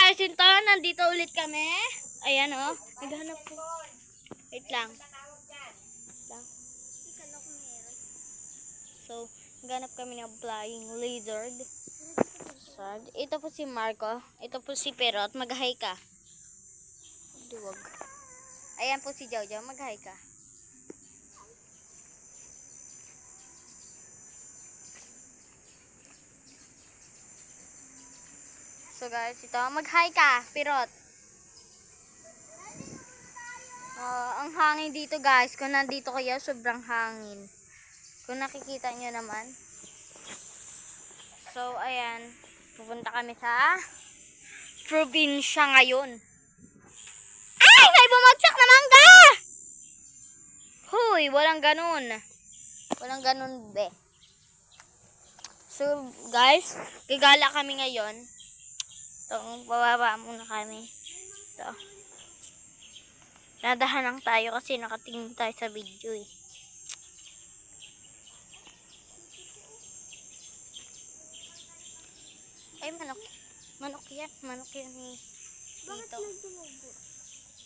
guys, ito, nandito ulit kami. Ayan oh, naghanap ko. Wait lang. So, naghanap kami ng flying lizard. Ito po si Marco. Ito po si Perot. Mag-hi ka. Duwag. Ayan po si Jojo. Mag-hi ka. So guys, ito. Mag-hi ka, Perot. Ang hangin dito guys. Kung nandito kayo, sobrang hangin. Kung nakikita nyo naman. So, ayan. Pupunta kami sa probinsya ngayon. Ay! May bumagsak na mangga! Huy! Walang ganun. Walang ganun, be. So, guys, gagala kami ngayon. Ito, bababa muna kami. Ito. Nadahan lang tayo kasi nakatingin tayo sa video eh. Ay, manok. Manok yan. Manok yan eh. Dito.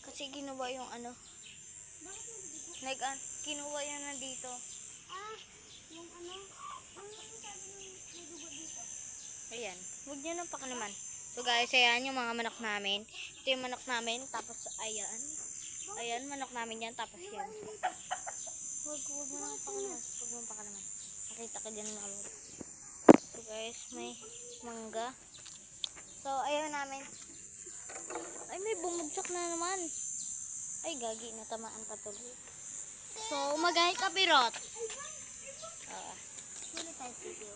Kasi ginawa yung ano. Kinuha yan na dito. Yung ano? May dugo dito. Ayan. Huwag nyo nang pakalaman. So guys, ayan yung mga manok namin. Ito yung manok namin. Tapos ayan. Ayan, manok namin yan. Tapos yan. Huwag mo nang pakalaman. Huwag mo nang pakalaman. Nakita ka dyan mga manok. So guys, may mangga. So, ayaw namin. Ay, may bumagsak na naman. Ay, gagi. Natamaan pa tuloy. So, mag-hi ka, Perot. Huli tayo sisiyo.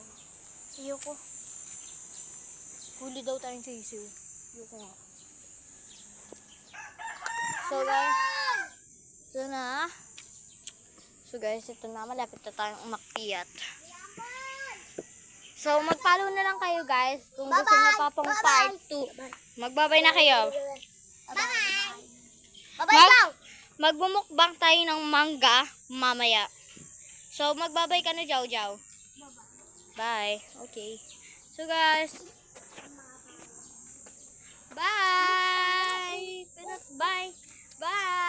Ayoko. Huli daw tayong sisiw. Ayoko nga. So, guys. Ito na. So, guys, ito na. Malapit na tayong umakyat. So, mag-follow na lang kayo, guys. Kung gusto nyo pa pong part 2. Magbabay na kayo. Bye! Bye-bye! Magbumukbang tayo ng mangga mamaya. So, magbabay ka na, Jow. Bye. Okay. So, guys. Bye! Bye! Bye!